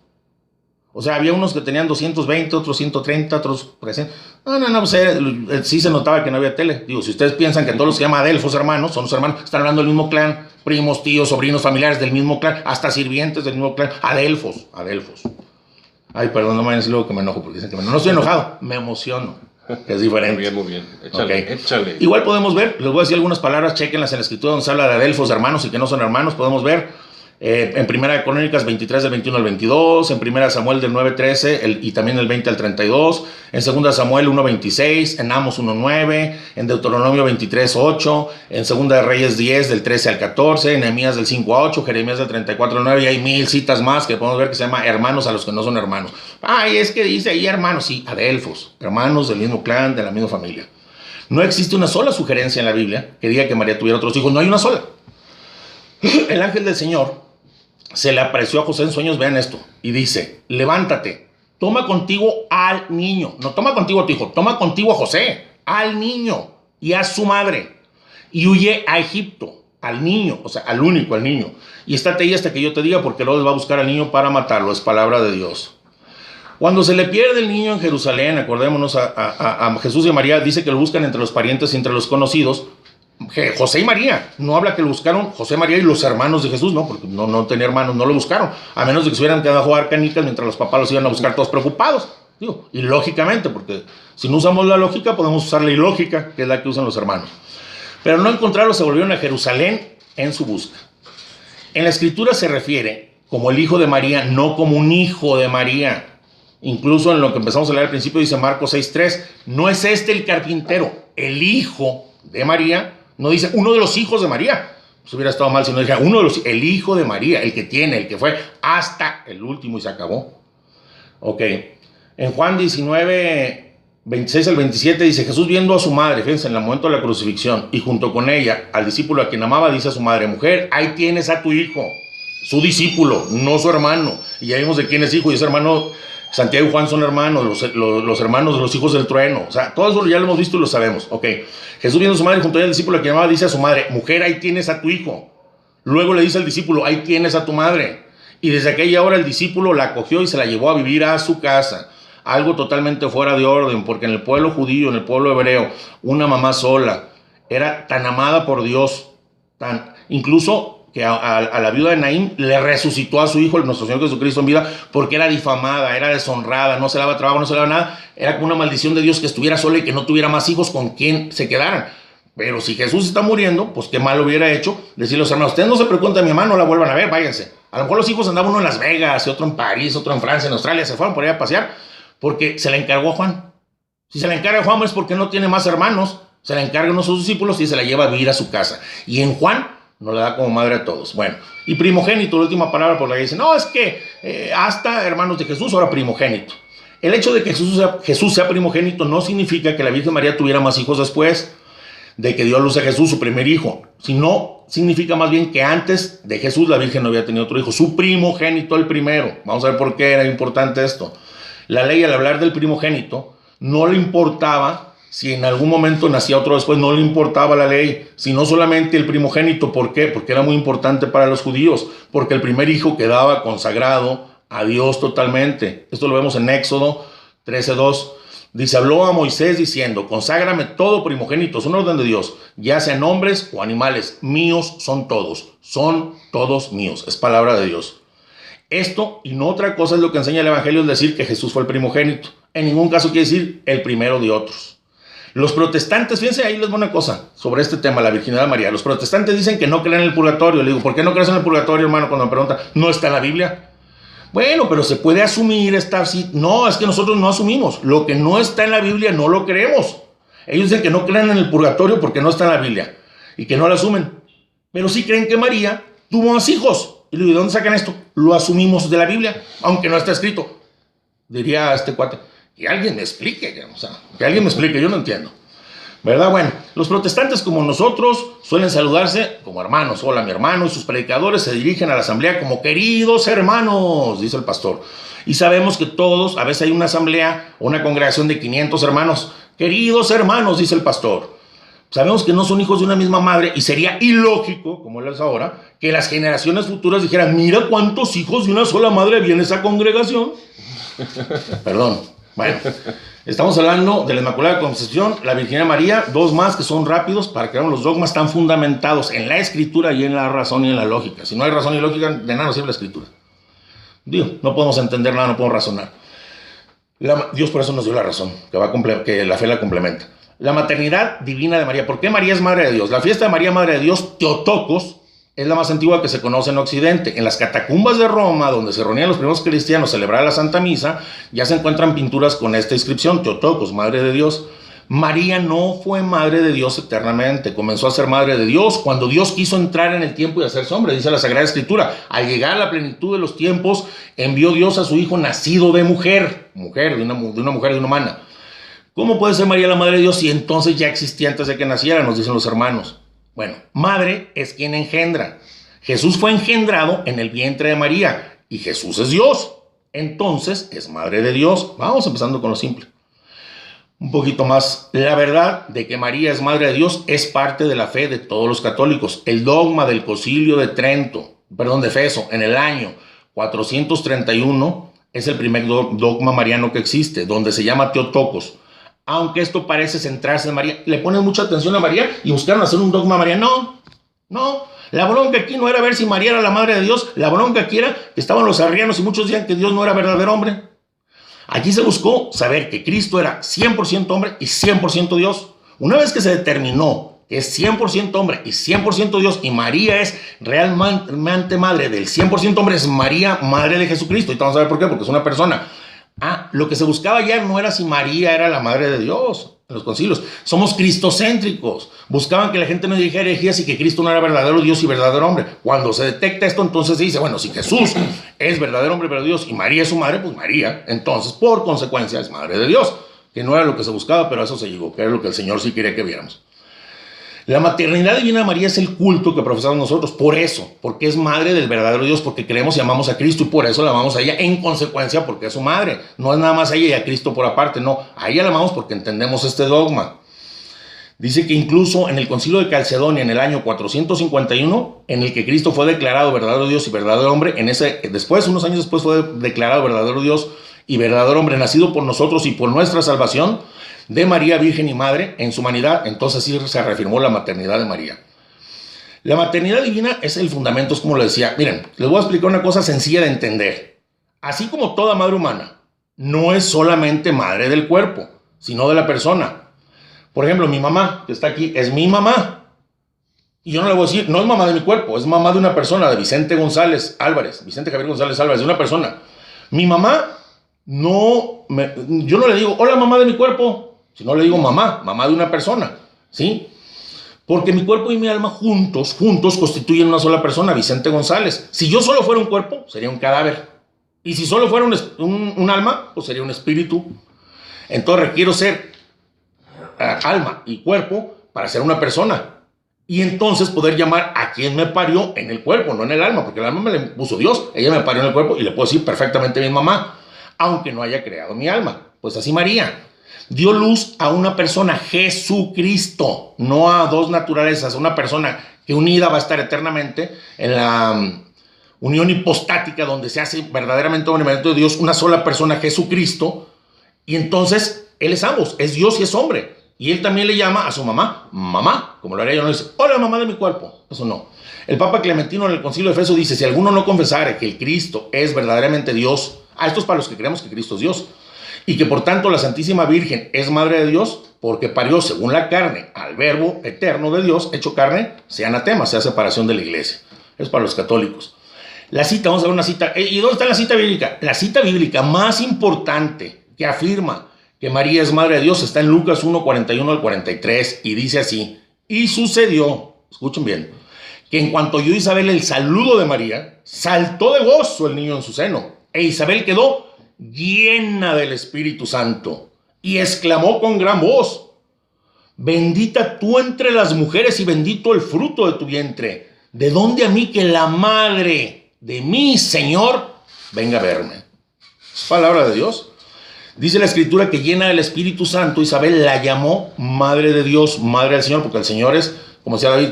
O sea, había unos que tenían 220, otros 130, otros 300. No, pues sí se notaba que no había tele. Digo, si ustedes piensan que todos los que llaman adelfos hermanos, son los hermanos, están hablando del mismo clan, primos, tíos, sobrinos, familiares del mismo clan, hasta sirvientes del mismo clan, adelfos. Ay, perdón, no me vayan a decir luego que me enojo, porque dicen que no estoy enojado, me emociono. Es diferente. Muy bien. Échale. Igual podemos ver, les voy a decir algunas palabras, chéquenlas en la escritura donde se habla de adelfos, hermanos y que no son hermanos, podemos ver. En Primera de Crónicas 23 del 21 al 22, en Primera de Samuel del 9-13 y también del 20 al 32, en Segunda de Samuel 1-26, en Amos 1-9, en Deuteronomio 23-8, en Segunda de Reyes 10 del 13 al 14, en Nehemías del 5-8, Jeremías del 34 al 9, y hay 1000 citas más que podemos ver que se llama hermanos a los que no son hermanos. Y es que dice ahí hermanos, sí, adelfos, hermanos del mismo clan, de la misma familia. No existe una sola sugerencia en la Biblia que diga que María tuviera otros hijos, no hay una sola. El ángel del Señor se le apareció a José en sueños, vean esto, y dice: levántate, toma contigo al niño, no toma contigo a tu hijo, toma contigo a José, al niño y a su madre, y huye a Egipto, al niño, o sea, al único, al niño, y estate ahí hasta que yo te diga, porque Herodes va a buscar al niño para matarlo, es palabra de Dios. Cuando se le pierde el niño en Jerusalén, acordémonos a Jesús y a María, dice que lo buscan entre los parientes y entre los conocidos. José y María, no habla que lo buscaron José, María y los hermanos de Jesús, no, porque no tenía hermanos, no lo buscaron, a menos de que se hubieran quedado a jugar canicas mientras los papás los iban a buscar todos preocupados. Digo, y lógicamente, porque si no usamos la lógica, podemos usar la ilógica, que es la que usan los hermanos. Pero no encontrarlo, se volvieron a Jerusalén en su busca. En la escritura se refiere como el hijo de María, no como un hijo de María. Incluso en lo que empezamos a leer al principio dice Marcos 6:3, no es este el carpintero, el hijo de María. No dice uno de los hijos de María. Pues hubiera estado mal si no dijera uno de los, el hijo de María, el que tiene, el que fue hasta el último y se acabó. Ok. En Juan 19, 26 al 27 dice: Jesús viendo a su madre, fíjense, en el momento de la crucifixión, y junto con ella al discípulo a quien amaba, dice a su madre: mujer, ahí tienes a tu hijo, su discípulo, no su hermano. Y ya vimos de quién es hijo, y ese hermano, Santiago y Juan son hermanos, los hermanos de los hijos del trueno. O sea, todo eso ya lo hemos visto y lo sabemos. Ok. Jesús viendo a su madre junto a ella al discípulo a quien amaba, dice a su madre: mujer, ahí tienes a tu hijo. Luego le dice al discípulo: ahí tienes a tu madre. Y desde aquella hora el discípulo la acogió y se la llevó a vivir a su casa. Algo totalmente fuera de orden, porque en el pueblo judío, en el pueblo hebreo, una mamá sola era tan amada por Dios, incluso que a la viuda de Naín le resucitó a su hijo, nuestro Señor Jesucristo, en vida, porque era difamada, era deshonrada, no se le daba trabajo, no se le daba nada. Era como una maldición de Dios que estuviera sola y que no tuviera más hijos con quien se quedaran. Pero si Jesús está muriendo, pues qué mal hubiera hecho decirle a los hermanos: ustedes no se preocupen de mi mamá, no la vuelvan a ver, váyanse. A lo mejor los hijos andaban uno en Las Vegas, y otro en París, otro en Francia, en Australia, se fueron por ahí a pasear, porque se la encargó a Juan. Si se la encarga a Juan es porque no tiene más hermanos, se la encarga a uno de sus discípulos y se la lleva a vivir a su casa. Y en Juan no le da como madre a todos. Bueno, y primogénito, la última palabra por la que dice: no, es que hasta hermanos de Jesús, ahora primogénito. El hecho de que Jesús sea primogénito no significa que la Virgen María tuviera más hijos después de que dio a luz a Jesús, su primer hijo, sino significa más bien que antes de Jesús la Virgen no había tenido otro hijo, su primogénito, el primero. Vamos a ver por qué era importante esto. La ley, al hablar del primogénito, no le importaba si en algún momento nacía otro después, no le importaba la ley, sino solamente el primogénito. ¿Por qué? Porque era muy importante para los judíos, porque el primer hijo quedaba consagrado a Dios totalmente. Esto lo vemos en Éxodo 13:2. Dice: habló a Moisés diciendo: conságrame todo primogénito, es una orden de Dios, ya sean hombres o animales, míos son todos míos, es palabra de Dios. Esto y no otra cosa es lo que enseña el Evangelio, es decir que Jesús fue el primogénito. En ningún caso quiere decir el primero de otros. Los protestantes, fíjense, ahí les voy una cosa sobre este tema, la virginidad de María. Los protestantes dicen que no creen en el purgatorio. Le digo: ¿por qué no crees en el purgatorio, hermano? Cuando me preguntan, ¿no está en la Biblia? Bueno, pero se puede asumir esta... No, es que nosotros no asumimos. Lo que no está en la Biblia no lo creemos. Ellos dicen que no creen en el purgatorio porque no está en la Biblia y que no lo asumen. Pero sí creen que María tuvo más hijos. Y le digo: ¿de dónde sacan esto? Lo asumimos de la Biblia, aunque no está escrito. Diría este cuate: que alguien me explique, o sea, que alguien me explique, yo no entiendo. ¿verdad? Bueno, los protestantes como nosotros suelen saludarse como hermanos. Hola, mi hermano, y sus predicadores se dirigen a la asamblea como queridos hermanos, dice el pastor. Y sabemos que todos, a veces hay una asamblea o una congregación de 500 hermanos. Queridos hermanos, dice el pastor. Sabemos que no son hijos de una misma madre y sería ilógico, como es ahora, que las generaciones futuras dijeran, mira cuántos hijos de una sola madre había en esa congregación. Perdón. Bueno, estamos hablando de la Inmaculada Concepción, la Virgen María, dos más que son rápidos para que veamos los dogmas tan fundamentados en la escritura y en la razón y en la lógica. Si no hay razón y lógica, de nada nos sirve la escritura. Digo, no podemos entender nada, no podemos razonar. Dios por eso nos dio la razón, que la fe la complementa. La maternidad divina de María. ¿Por qué María es Madre de Dios? La fiesta de María, Madre de Dios, Teotocos, es la más antigua que se conoce en Occidente. En las catacumbas de Roma, donde se reunían los primeros cristianos a celebrar la Santa Misa, ya se encuentran pinturas con esta inscripción, Teotocos, Madre de Dios. María no fue Madre de Dios eternamente, comenzó a ser Madre de Dios cuando Dios quiso entrar en el tiempo y hacerse hombre, dice la Sagrada Escritura. Al llegar a la plenitud de los tiempos, envió Dios a su Hijo nacido de mujer, de una mujer, de una humana. ¿Cómo puede ser María la Madre de Dios si entonces ya existía antes de que naciera? Nos dicen los hermanos. Bueno, madre es quien engendra. Jesús fue engendrado en el vientre de María y Jesús es Dios. Entonces es Madre de Dios. Vamos empezando con lo simple. Un poquito más. La verdad de que María es Madre de Dios es parte de la fe de todos los católicos. El dogma del Concilio de Éfeso, en el año 431, es el primer dogma mariano que existe, donde se llama Teotocos. Aunque esto parece centrarse en María, le ponen mucha atención a María y buscaron hacer un dogma mariano. No. La bronca aquí no era ver si María era la Madre de Dios. La bronca aquí era que estaban los arrianos y muchos decían que Dios no era verdadero hombre. Aquí se buscó saber que Cristo era 100% hombre y 100% Dios. Una vez que se determinó que es 100% hombre y 100% Dios, y María es realmente madre del 100% hombre, es María, Madre de Jesucristo. Y vamos a ver por qué, porque es una persona. Lo que se buscaba ya no era si María era la Madre de Dios en los concilios. Somos cristocéntricos. Buscaban que la gente no dijera herejías y que Cristo no era verdadero Dios y verdadero hombre. Cuando se detecta esto, entonces se dice, bueno, si Jesús es verdadero hombre, verdadero Dios, y María es su madre, pues María, entonces, por consecuencia, es Madre de Dios. Que no era lo que se buscaba, pero a eso se llegó, que era lo que el Señor sí quería que viéramos. La maternidad divina de María es el culto que profesamos nosotros, por eso, porque es madre del verdadero Dios, porque creemos y amamos a Cristo y por eso la amamos a ella en consecuencia porque es su madre. No es nada más a ella y a Cristo por aparte, no, a ella la amamos porque entendemos este dogma. Dice que incluso en el Concilio de Calcedonia en el año 451, en el que Cristo fue declarado verdadero Dios y verdadero hombre, unos años después fue declarado verdadero Dios y verdadero hombre, nacido por nosotros y por nuestra salvación, de María Virgen y Madre en su humanidad, entonces sí se reafirmó la maternidad de María. La maternidad divina es el fundamento, es como lo decía. Miren, les voy a explicar una cosa sencilla de entender. Así como toda madre humana, no es solamente madre del cuerpo, sino de la persona. Por ejemplo, mi mamá, que está aquí, es mi mamá. Y yo no le voy a decir, no es mamá de mi cuerpo, es mamá de una persona, de Vicente Javier González Álvarez, de una persona. Mi mamá, yo no le digo, hola mamá de mi cuerpo, si no le digo mamá de una persona, ¿sí? Porque mi cuerpo y mi alma juntos constituyen una sola persona, Vicente González. Si yo solo fuera un cuerpo, sería un cadáver. Y si solo fuera un alma, pues sería un espíritu. Entonces requiero ser alma y cuerpo para ser una persona. Y entonces poder llamar a quien me parió en el cuerpo, no en el alma, porque el alma me la puso Dios. Ella me parió en el cuerpo y le puedo decir perfectamente mi mamá, aunque no haya creado mi alma. Pues así María dio luz a una persona, Jesucristo, no a dos naturalezas, una persona que unida va a estar eternamente en la unión hipostática donde se hace verdaderamente hombre de Dios, una sola persona, Jesucristo, y entonces Él es ambos, es Dios y es hombre, y Él también le llama a su mamá, como lo haría yo, no dice, hola mamá de mi cuerpo, eso no. El Papa Clementino en el Concilio de Éfeso dice, si alguno no confesara que el Cristo es verdaderamente Dios, esto es para los que creemos que Cristo es Dios, y que por tanto la Santísima Virgen es Madre de Dios, porque parió según la carne al Verbo eterno de Dios, hecho carne, sea anatema, sea separación de la iglesia. Es para los católicos. La cita, vamos a ver una cita. ¿Y dónde está la cita bíblica? La cita bíblica más importante que afirma que María es Madre de Dios está en Lucas 1, 41 al 43, y dice así, y sucedió, escuchen bien, que en cuanto oyó Isabel el saludo de María, saltó de gozo el niño en su seno, e Isabel quedó llena del Espíritu Santo y exclamó con gran voz, bendita tú entre las mujeres y bendito el fruto de tu vientre. ¿De dónde a mí que la madre de mi Señor venga a verme? Es palabra de Dios. Dice la Escritura que llena del Espíritu Santo, Isabel la llamó Madre de Dios, Madre del Señor, porque el Señor es, como decía David,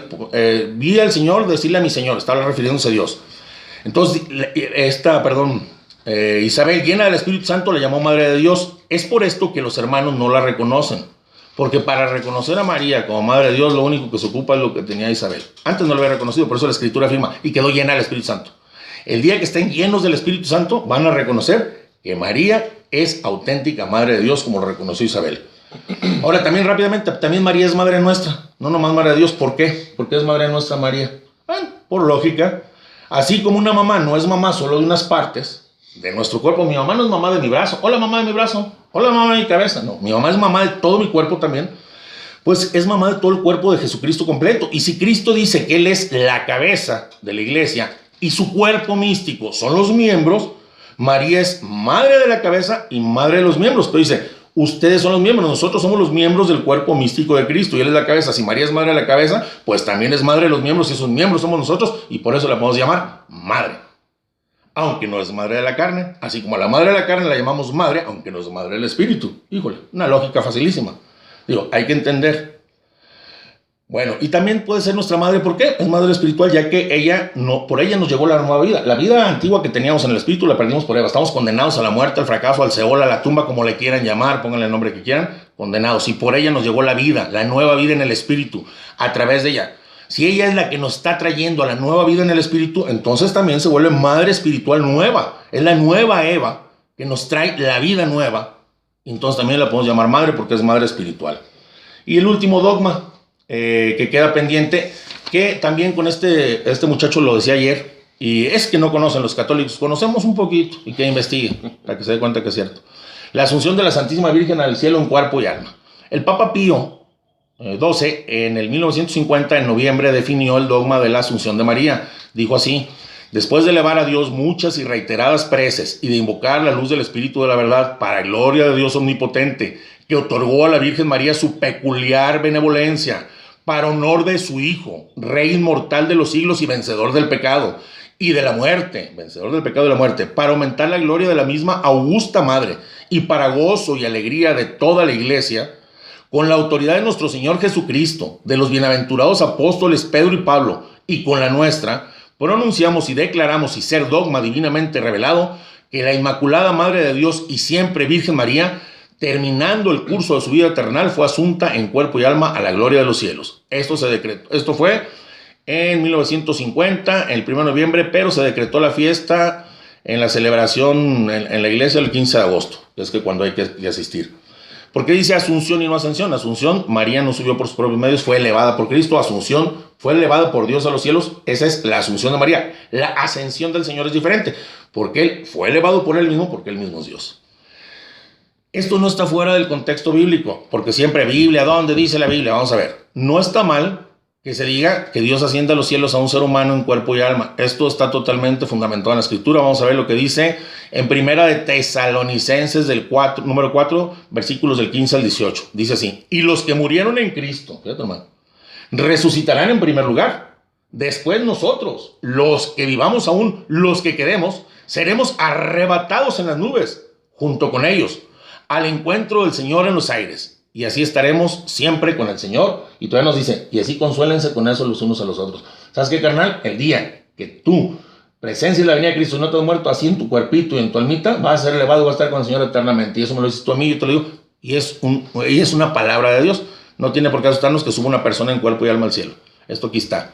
vi al Señor decirle a mi Señor, estaba refiriéndose a Dios. Entonces, Isabel, llena del Espíritu Santo, la llamó Madre de Dios. Es por esto que los hermanos no la reconocen, porque para reconocer a María como Madre de Dios, lo único que se ocupa es lo que tenía Isabel. Antes no lo había reconocido, por eso la Escritura afirma, y quedó llena del Espíritu Santo. El día que estén llenos del Espíritu Santo, van a reconocer que María es auténtica Madre de Dios, como lo reconoció Isabel. Ahora, también rápidamente, también María es Madre nuestra, no nomás Madre de Dios. ¿Por qué? ¿Por qué es Madre nuestra María? Bueno, por lógica. Así como una mamá no es mamá solo de unas partes de nuestro cuerpo, mi mamá no es mamá de mi brazo, hola mamá de mi brazo, hola mamá de mi cabeza, no, mi mamá es mamá de todo mi cuerpo también, pues es mamá de todo el cuerpo de Jesucristo completo. Y si Cristo dice que Él es la cabeza de la iglesia y su cuerpo místico son los miembros, María es madre de la cabeza y madre de los miembros. Pero dice, ustedes son los miembros, nosotros somos los miembros del cuerpo místico de Cristo y Él es la cabeza. Si María es madre de la cabeza, pues también es madre de los miembros y esos miembros somos nosotros y por eso la podemos llamar madre. Aunque no es madre de la carne, así como a la madre de la carne la llamamos madre, aunque no es madre del espíritu. Híjole, una lógica facilísima. Digo, hay que entender. Bueno, y también puede ser nuestra madre, ¿por qué? Es madre espiritual, ya que por ella nos llegó la nueva vida. La vida antigua que teníamos en el espíritu la perdimos por ella. Estamos condenados a la muerte, al fracaso, al Seol, a la tumba, como le quieran llamar, pónganle el nombre que quieran, condenados. Y por ella nos llegó la vida, la nueva vida en el espíritu, a través de ella. Si ella es la que nos está trayendo a la nueva vida en el espíritu, entonces también se vuelve madre espiritual nueva. Es la nueva Eva que nos trae la vida nueva. Entonces también la podemos llamar madre porque es madre espiritual. Y el último dogma que queda pendiente, que también con este muchacho lo decía ayer, y es que no conocen los católicos, conocemos un poquito y que investiguen para que se dé cuenta que es cierto. La asunción de la Santísima Virgen al cielo en cuerpo y alma. El Papa Pío XII en el 1950, en noviembre, definió el dogma de la Asunción de María. Dijo así: después de elevar a Dios muchas y reiteradas preces y de invocar la luz del Espíritu de la verdad para gloria de Dios omnipotente, que otorgó a la Virgen María su peculiar benevolencia, para honor de su Hijo, Rey inmortal de los siglos y vencedor del pecado y de la muerte, vencedor del pecado y la muerte, para aumentar la gloria de la misma augusta Madre y para gozo y alegría de toda la Iglesia, con la autoridad de nuestro Señor Jesucristo, de los bienaventurados apóstoles Pedro y Pablo, y con la nuestra, pronunciamos y declaramos, y ser dogma divinamente revelado, que la Inmaculada Madre de Dios y siempre Virgen María, terminando el curso de su vida terrenal, fue asunta en cuerpo y alma a la gloria de los cielos. Esto se decretó. Esto fue en 1950, el 1 de noviembre, pero se decretó la fiesta en la celebración en la iglesia el 15 de agosto, que es que cuando hay que asistir. ¿Por qué dice Asunción y no Ascensión? Asunción, María no subió por sus propios medios, fue elevada por Cristo. Asunción, fue elevada por Dios a los cielos. Esa es la Asunción de María. La ascensión del Señor es diferente, porque Él fue elevado por Él mismo, porque Él mismo es Dios. Esto no está fuera del contexto bíblico, porque siempre Biblia, ¿dónde dice la Biblia? Vamos a ver, no está mal que se diga que Dios asciende a los cielos a un ser humano en cuerpo y alma. Esto está totalmente fundamentado en la Escritura. Vamos a ver lo que dice en Primera de Tesalonicenses número 4, versículos del 15 al 18. Dice así: y los que murieron en Cristo, fíjate hermano, resucitarán en primer lugar. Después nosotros, los que vivamos aún, los que quedemos, seremos arrebatados en las nubes junto con ellos al encuentro del Señor en los aires, y así estaremos siempre con el Señor. Y todavía nos dice, y así consuélense con eso los unos a los otros. ¿Sabes qué, carnal? El día que tú presencias la venida de Cristo y no te has muerto, así en tu cuerpito y en tu almita, vas a ser elevado, vas a estar con el Señor eternamente. Y eso me lo dices tú a mí, yo te lo digo, y es una palabra de Dios. No tiene por qué asustarnos que suba una persona en cuerpo y alma al cielo. Esto aquí está.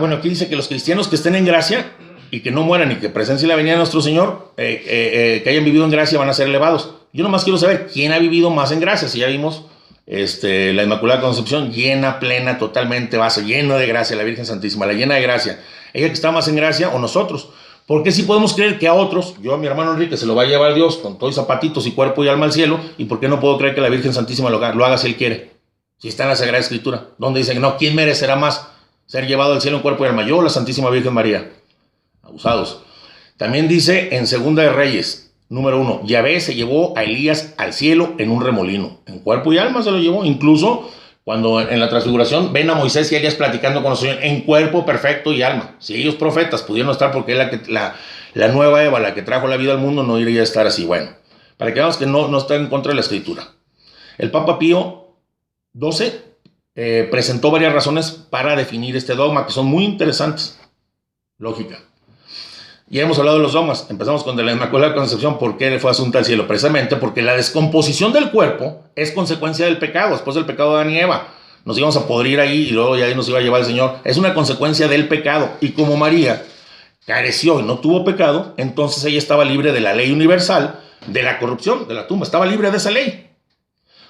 Bueno, aquí dice que los cristianos que estén en gracia y que no mueran y que presencien la venida de nuestro Señor, que hayan vivido en gracia, van a ser elevados. Yo nomás quiero saber quién ha vivido más en gracia. Si ya vimos la Inmaculada Concepción, llena, plena, totalmente base, llena de gracia, la Virgen Santísima, la llena de gracia. Ella que está más en gracia, o nosotros. Porque si podemos creer que a otros, yo a mi hermano Enrique se lo va a llevar Dios con todos zapatitos y cuerpo y alma al cielo, y por qué no puedo creer que la Virgen Santísima lo haga si Él quiere. Si está en la Sagrada Escritura, donde dice que no, ¿quién merecerá más ser llevado al cielo en cuerpo y alma? Yo o la Santísima Virgen María. Abusados. También dice en Segunda de Reyes, Número 1, Yahvé se llevó a Elías al cielo en un remolino. En cuerpo y alma se lo llevó. Incluso cuando en la transfiguración ven a Moisés y Elías platicando con el Señor en cuerpo perfecto y alma. Si ellos profetas pudieron estar, porque la nueva Eva, la que trajo la vida al mundo, no iría a estar así. Bueno, para que veamos que no está en contra de la Escritura. El Papa Pío XII presentó varias razones para definir este dogma, que son muy interesantes. Lógica. Ya hemos hablado de los dogmas. Empezamos con de la Inmaculada Concepción. ¿Por qué le fue asunto al cielo? Precisamente porque la descomposición del cuerpo es consecuencia del pecado. Después del pecado de Adán y Eva, nos íbamos a podrir ahí y luego ya ahí nos iba a llevar el Señor. Es una consecuencia del pecado. Y como María careció y no tuvo pecado, entonces ella estaba libre de la ley universal, de la corrupción, de la tumba. Estaba libre de esa ley,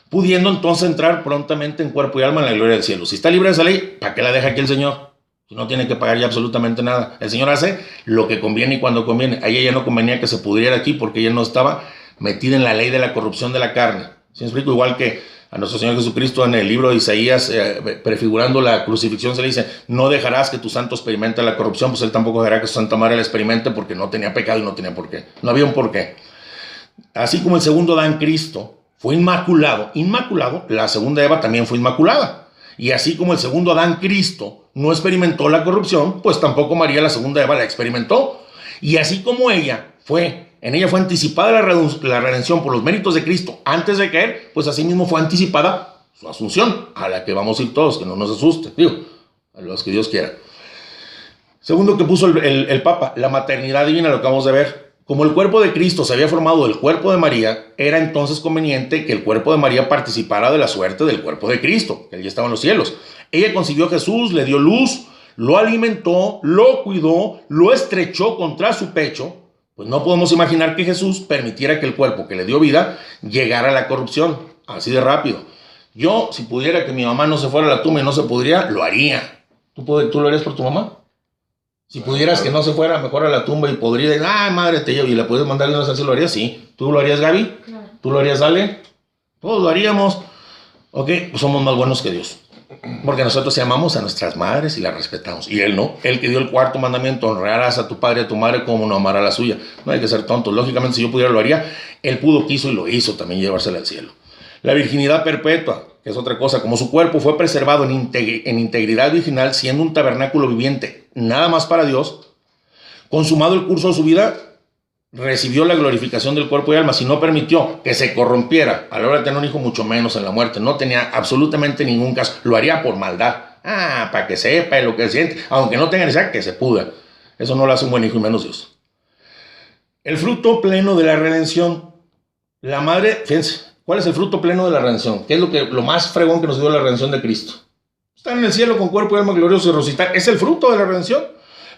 pudiendo entonces entrar prontamente en cuerpo y alma en la gloria del cielo. Si está libre de esa ley, ¿para qué la deja aquí el Señor? No tiene que pagar ya absolutamente nada. El Señor hace lo que conviene y cuando conviene. A ella no convenía que se pudriera aquí porque ella no estaba metida en la ley de la corrupción de la carne. ¿Sí me explico? Igual que a nuestro Señor Jesucristo en el libro de Isaías, prefigurando la crucifixión, se le dice: no dejarás que tu santo experimente la corrupción. Pues él tampoco dejará que su Santa Madre la experimente, porque no tenía pecado y no tenía por qué. No había un por qué. Así como el segundo Adán, Cristo, fue inmaculado, la segunda Eva también fue inmaculada. Y así como el segundo Adán, Cristo, no experimentó la corrupción, pues tampoco María, la segunda Eva, la experimentó. Y así como en ella fue anticipada la redención por los méritos de Cristo antes de caer, pues así mismo fue anticipada su asunción, a la que vamos a ir todos, que no nos asuste, a los que Dios quiera. Segundo que puso el Papa, la maternidad divina, lo que vamos a ver. Como el cuerpo de Cristo se había formado del cuerpo de María, era entonces conveniente que el cuerpo de María participara de la suerte del cuerpo de Cristo, que él ya estaba en los cielos. Ella concibió a Jesús, le dio luz, lo alimentó, lo cuidó, lo estrechó contra su pecho. Pues no podemos imaginar que Jesús permitiera que el cuerpo que le dio vida llegara a la corrupción, así de rápido. Yo, si pudiera que mi mamá no se fuera a la tumba y no se pudriera, lo haría. ¿Tú lo harías por tu mamá? Si pudieras que no se fuera mejor a la tumba y podría, madre, te llevo y la puedes mandar a una ¿lo harías? Sí. ¿Tú lo harías, Gaby? Claro. ¿Tú lo harías, Ale? Todos lo haríamos. Ok, pues somos más buenos que Dios. Porque nosotros amamos a nuestras madres y las respetamos. Y él no. Él que dio el cuarto mandamiento: honrarás a tu padre y a tu madre como no amará a la suya. No hay que ser tontos. Lógicamente, si yo pudiera, lo haría. Él pudo, quiso y lo hizo también, llevársela al cielo. La virginidad perpetua, que es otra cosa. Como su cuerpo fue preservado en integridad virginal, siendo un tabernáculo viviente nada más para Dios, consumado el curso de su vida, recibió la glorificación del cuerpo y alma. Si no permitió que se corrompiera a la hora de tener un hijo, mucho menos en la muerte. No tenía absolutamente ningún caso. Lo haría por maldad. Para que sepa lo que siente. Aunque no tenga necesidad, que se pudra. Eso no lo hace un buen hijo y menos Dios. El fruto pleno de la redención. La madre, fíjense, ¿cuál es el fruto pleno de la redención? ¿Qué es lo más fregón que nos dio la redención de Cristo? Estar en el cielo con cuerpo y alma glorioso y resucitar. Es el fruto de la redención.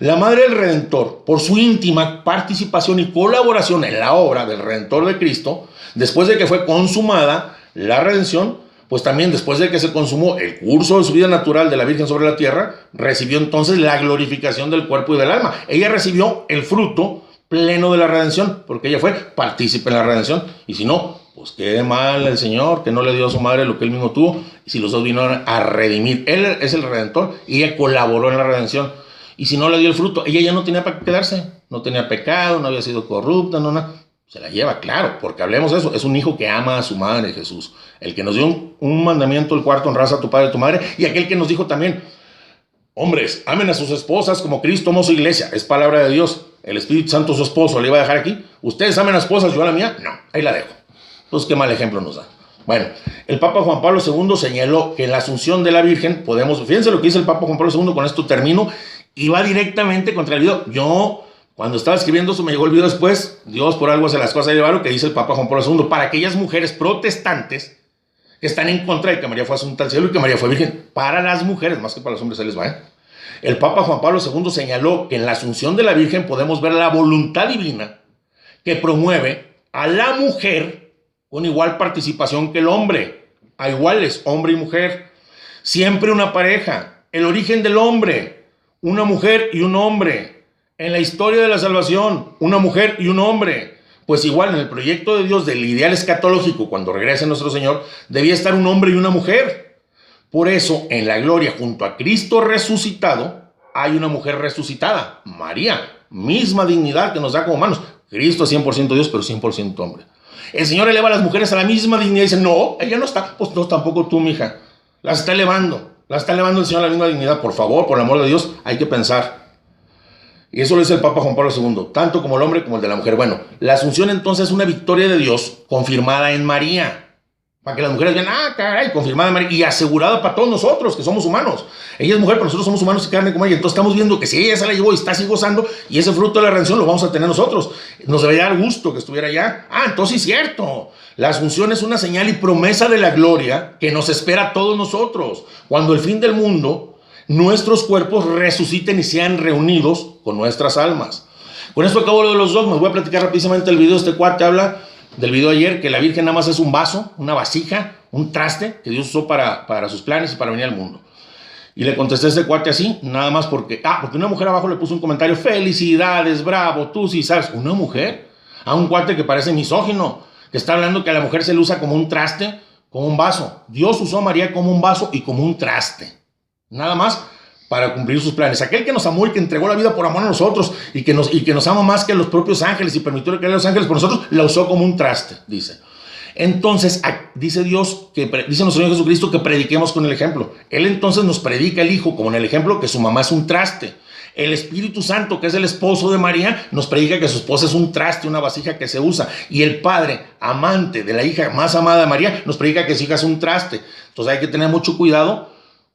La Madre del Redentor, por su íntima participación y colaboración en la obra del Redentor de Cristo, después de que fue consumada la redención, pues también después de que se consumó el curso de su vida natural de la Virgen sobre la tierra, recibió entonces la glorificación del cuerpo y del alma. Ella recibió el fruto pleno de la redención, porque ella fue partícipe en la redención. Y si no, pues qué mal el Señor, que no le dio a su madre lo que él mismo tuvo, y si los dos vinieron a redimir. Él es el Redentor y ella colaboró en la redención. Y si no le dio el fruto, ella ya no tenía para quedarse, no tenía pecado, no había sido corrupta, no nada. Se la lleva, claro, porque hablemos de eso. Es un hijo que ama a su madre, Jesús. El que nos dio un mandamiento, el cuarto: honrarás a tu padre y a tu madre. Y aquel que nos dijo también: hombres, amen a sus esposas como Cristo amó su iglesia. Es palabra de Dios. El Espíritu Santo, su esposo, le iba a dejar aquí. Ustedes amen a las esposas, yo a la mía. No, ahí la dejo. Entonces, qué mal ejemplo nos da. Bueno, el Papa Juan Pablo II señaló que en la Asunción de la Virgen podemos... Fíjense lo que dice el Papa Juan Pablo II, con esto termino, y va directamente contra el video. Yo, cuando estaba escribiendo eso, me llegó el video después. Dios por algo hace las cosas, de lo que dice el Papa Juan Pablo II, para aquellas mujeres protestantes que están en contra de que María fue asunta al cielo y que María fue virgen. Para las mujeres, más que para los hombres, se les va, El Papa Juan Pablo II señaló que en la Asunción de la Virgen podemos ver la voluntad divina que promueve a la mujer con igual participación que el hombre, a iguales, hombre y mujer. Siempre una pareja. El origen del hombre, una mujer y un hombre. En la historia de la salvación, una mujer y un hombre. Pues igual en el proyecto de Dios del ideal escatológico, cuando regrese nuestro Señor, debía estar un hombre y una mujer. Por eso, en la gloria, junto a Cristo resucitado, hay una mujer resucitada, María, misma dignidad que nos da como humanos. Cristo es 100% Dios, pero 100% hombre. El Señor eleva a las mujeres a la misma dignidad y dice, no, ella no está. Pues no, tampoco tú, mija. Las está elevando. La está elevando el Señor a la misma dignidad. Por favor, por el amor de Dios, hay que pensar. Y eso lo dice el Papa Juan Pablo II, tanto como el hombre como el de la mujer. Bueno, la Asunción entonces es una victoria de Dios confirmada en María. Para que las mujeres vean, caray, confirmada en María y asegurada para todos nosotros que somos humanos. Ella es mujer, pero nosotros somos humanos y carne como ella. Entonces estamos viendo que si ella se la llevó y está así gozando, y ese fruto de la redención lo vamos a tener nosotros. Nos debería dar gusto que estuviera allá. Entonces sí es cierto. La Asunción es una señal y promesa de la gloria que nos espera a todos nosotros. Cuando el fin del mundo, nuestros cuerpos resuciten y sean reunidos con nuestras almas. Con esto acabo lo de los dogmas. Voy a platicar rápidamente el video. Este cuate habla del video de ayer, que la Virgen nada más es un vaso, una vasija, un traste que Dios usó para sus planes y para venir al mundo. Y le contesté a este cuate así, nada más porque una mujer abajo le puso un comentario, felicidades, bravo, tú sí sabes. ¿Una mujer? A un cuate que parece misógino, que está hablando que a la mujer se le usa como un traste, como un vaso. Dios usó a María como un vaso y como un traste. Nada más para cumplir sus planes. Aquel que nos amó y que entregó la vida por amor a nosotros y que nos ama más que los propios ángeles y permitió que los ángeles por nosotros, la usó como un traste, dice. Entonces, dice Dios, dice nuestro Señor Jesucristo que prediquemos con el ejemplo. Él entonces nos predica el Hijo como en el ejemplo que su mamá es un traste. El Espíritu Santo, que es el esposo de María, nos predica que su esposa es un traste, una vasija que se usa. Y el Padre, amante de la hija más amada de María, nos predica que su hija es un traste. Entonces hay que tener mucho cuidado.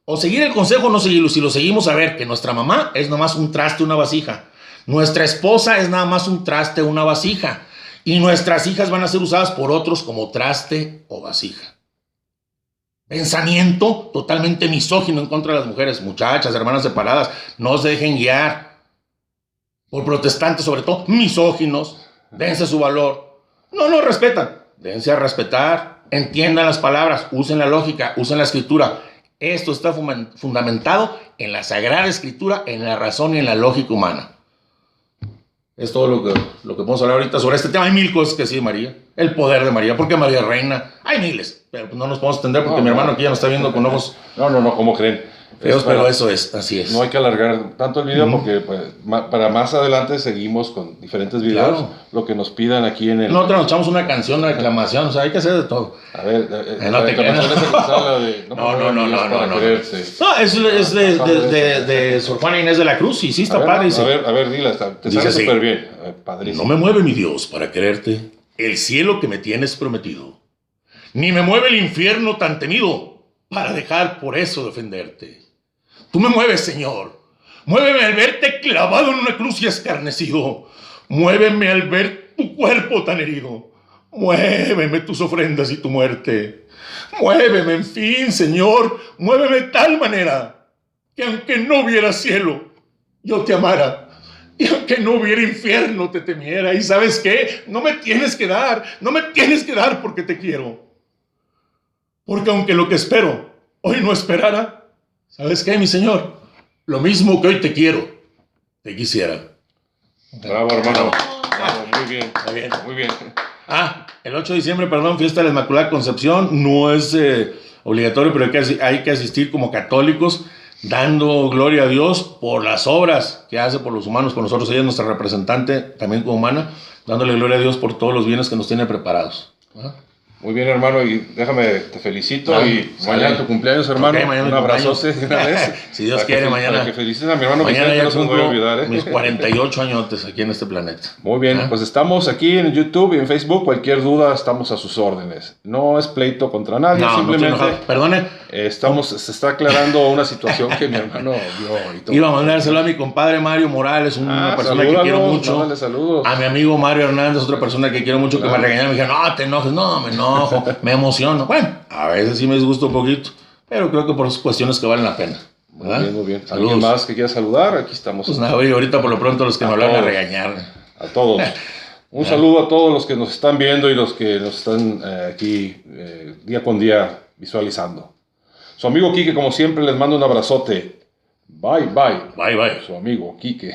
O seguir el consejo o no seguirlo. Si lo seguimos, a ver que nuestra mamá es nomás un traste, una vasija. Nuestra esposa es nada más un traste, una vasija. Y nuestras hijas van a ser usadas por otros como traste o vasija. Pensamiento totalmente misógino en contra de las mujeres. Muchachas, hermanas separadas, no se dejen guiar por protestantes, sobre todo misóginos. Dense su valor. No respetan. Dense a respetar. Entiendan las palabras. Usen la lógica. Usen la escritura. Esto está fundamentado en la Sagrada Escritura, en la razón y en la lógica humana. Es todo lo que podemos hablar ahorita sobre este tema. Hay mil cosas que decir María. El poder de María, porque María es reina. Hay miles, pero no nos podemos extender porque mi hermano aquí ya nos está viendo con ojos... No, ¿cómo creen? Feos, pero eso es, así es. No hay que alargar tanto el video porque pues, para más adelante seguimos con diferentes videos. Claro. Lo que nos pidan aquí en el... Nosotros nos echamos una canción, una reclamación, o sea, hay que hacer de todo. A ver, la reclamación es la de... No, es de Sor Juana Inés de la Cruz, y sí está padre. Dice, a ver, dila, te sale súper bien. Padrísimo. No me mueve mi Dios para quererte el cielo que me tienes prometido, ni me mueve el infierno tan temido para dejar por eso de ofenderte. Tú me mueves, Señor. Muéveme al verte clavado en una cruz y escarnecido. Muéveme al ver tu cuerpo tan herido. Muéveme tus ofrendas y tu muerte. Muéveme, en fin, Señor. Muéveme de tal manera que aunque no hubiera cielo, yo te amara. Y aunque no hubiera infierno, te temiera. ¿Y sabes qué? No me tienes que dar porque te quiero. Porque aunque lo que espero hoy no esperara, ¿sabes qué, mi Señor? Lo mismo que hoy te quiero, te quisiera. Bravo, hermano. Bravo, muy bien. Está bien. Muy bien. El 8 de diciembre, fiesta de la Inmaculada Concepción. No es obligatorio, pero hay que asistir como católicos, dando gloria a Dios por las obras que hace por los humanos, por nosotros. Ella es nuestra representante, también como humana, dándole gloria a Dios por todos los bienes que nos tiene preparados. Muy bien, hermano, y déjame, te felicito. Y mañana tu cumpleaños, hermano. Okay, un abrazote de una vez. Si Dios quiere, mañana. Para que felicites a mi hermano. Mañana ya no se me voy a olvidar, mis 48 añotes aquí en este planeta. Muy bien, pues estamos aquí en YouTube y en Facebook. Cualquier duda, estamos a sus órdenes. No es pleito contra nadie, simplemente. No, perdone. Se está aclarando una situación que mi hermano vio. Iba a mandárselo a mi compadre Mario Morales, una persona que quiero mucho. Dale saludos. A mi amigo Mario Hernández, otra persona que quiero mucho, que me regañaron. Me dijeron, no te enojes. No, me enojo, me emociono. Bueno, a veces sí me disgusta un poquito, pero creo que por esas cuestiones que valen la pena. ¿Verdad? Muy bien. ¿Alguien más que quiera saludar? Aquí estamos. Pues nada, ahorita por lo pronto los que me hablan a regañar. A todos. Un saludo a todos los que nos están viendo y los que nos están aquí día con día visualizando. Su amigo Quique, como siempre, les mando un abrazote. Bye, bye. Bye, bye. Su amigo Quique.